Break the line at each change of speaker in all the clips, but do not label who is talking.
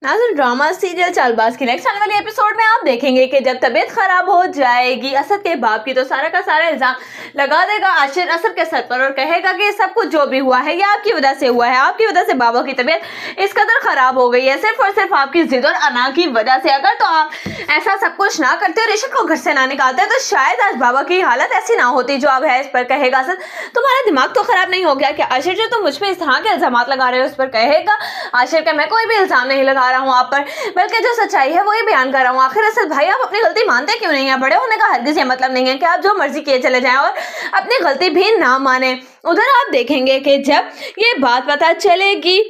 नाज़रीन, drama serial Chaalbaaz की next आने वाले एपिसोड में आप देखेंगे कि जब तबीयत खराब हो जाएगी असद के बाप की तो सारा का सारा इल्जाम लगा देगा आशिर असद के सर पर और कहेगा कि सब कुछ जो भी हुआ है ये आपकी वजह से हुआ है, आपकी वजह से बाबा की तबीयत इस कदर खराब हो गई है, सिर्फ और सिर्फ आपकी जिद और अना की वजह से। अगर तो आप ऐसा सब कुछ ना करते और इशिक को घर से ना निकालते तो शायद आज बाबा की हालत ऐसी ना होती जो अब है। इस पर कहेगा असद, तुम्हारा दिमाग तो खराब नहीं हो गया क्या आशिर? जो तुम मुझ पर इस तरह के इल्जाम लगा रहे हो। उस पर कहेगा आशिर का मैं कोई भी इल्जाम नहीं लगा रहा हूँ आप पर, बल्कि जो सच्चाई है वही बयान कर रहा हूँ। आखिर असद भाई आप अपनी गलती मानते क्यों नहीं है? बड़े होने का हरगिज़ ये मतलब नहीं है कि आप जो मर्जी किए चले जाएं और अपनी गलती भी ना माने। उधर आप देखेंगे कि जब ये बात पता चलेगी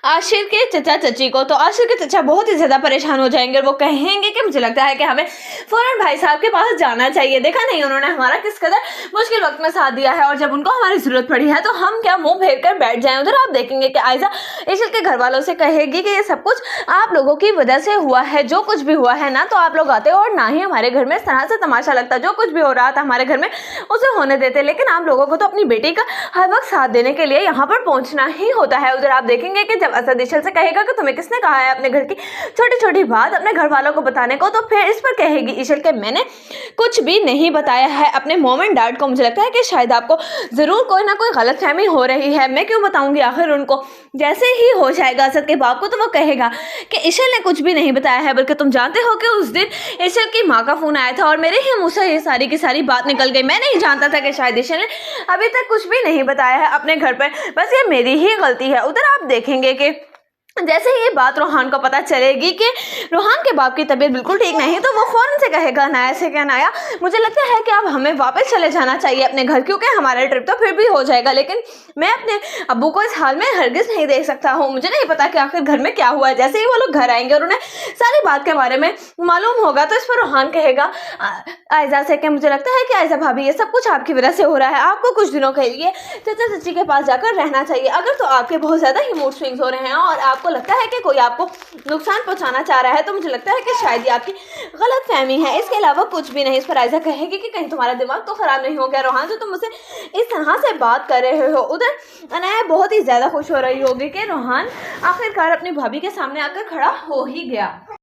आशिर के चचा चची को तो आशिर के चचा बहुत ही ज्यादा परेशान हो जाएंगे। वो कहेंगे कि मुझे लगता है कि हमें फौरन भाई साहब के पास जाना चाहिए, देखा नहीं उन्होंने हमारा किस कदर मुश्किल वक्त में साथ दिया है और जब उनको हमारी जरूरत पड़ी है तो हम क्या मुंह फेर कर बैठ जाएं। उधर आप देखेंगे कि आयजा इशिल के घर वालों से कहेगी कि ये सब कुछ आप लोगों की वजह से हुआ है, जो कुछ भी हुआ है ना तो आप लोग आते और ना ही हमारे घर में इस तरह से तमाशा लगता, जो कुछ भी हो रहा था हमारे घर में उसे होने देते, लेकिन आप लोगों को तो अपनी बेटी का हर वक्त साथ देने के लिए यहाँ पर पहुंचना ही होता है। उधर आप देखेंगे कि जब असद इशिल से कहेगा कि तुम्हें किसने कहा है अपने घर की छोटी छोटी बात अपने घर वालों को बताने को, तो फिर इस पर कहेगी इशिल के मैंने कुछ भी नहीं बताया है अपने मॉम एंड डैड को। मुझे लगता है कि शायद आपको जरूर कोई ना कोई गलतफहमी हो रही है, मैं क्यों बताऊंगी आखिर उनको। जैसे ही हो जाएगा असद के बाप को तो वो कहेगा कि इशिल ने कुछ भी नहीं बताया है, बल्कि तुम जानते हो कि उस दिन इशिल की माँ का फोन आया था और मेरे ही मुंह से ये सारी की सारी बात निकल गई। मैं नहीं जानता था कि शायद इशिल ने अभी तक कुछ भी नहीं बताया है अपने घर पर, बस ये मेरी ही गलती है। उधर आप देखेंगे कि जैसे ही ये बात रोहान को पता चलेगी कि रोहान के बाप की तबीयत बिल्कुल ठीक नहीं तो वो फौरन से कहेगा नाया से क्या नाया, मुझे लगता है कि अब हमें वापस चले जाना चाहिए अपने घर, क्योंकि हमारा ट्रिप तो फिर भी हो जाएगा लेकिन मैं अपने अब्बू को इस हाल में हरगिज नहीं देख सकता हूँ। मुझे नहीं पता कि आखिर घर में क्या हुआ है। जैसे ही वो लोग घर आएंगे और उन्हें सारी बात के बारे में मालूम होगा तो इस पर रोहान कहेगा आयजा से कि मुझे लगता है कि आयजा भाभी ये सब कुछ आपकी वजह से हो रहा है, आपको कुछ दिनों के लिए चाचा चाची के पास जाकर रहना चाहिए। अगर तो आपके बहुत ज्यादा ही मूड स्विंग्स हो रहे हैं और आपको लगता है कि कोई आपको नुकसान पहुंचाना चाह रहा है तो मुझे लगता है कि शायद ये आपकी गलत फहमी है, इसके अलावा कुछ भी नहीं। इस पर आयजा कहेगी कि कहीं तुम्हारा दिमाग तो खराब नहीं हो गया रोहान, जो तुम मुझसे इस तरह से बात कर रहे हो। उधर अनाया बहुत ही ज्यादा खुश हो रही होगी कि रोहान आखिरकार अपनी भाभी के सामने आकर खड़ा हो ही गया।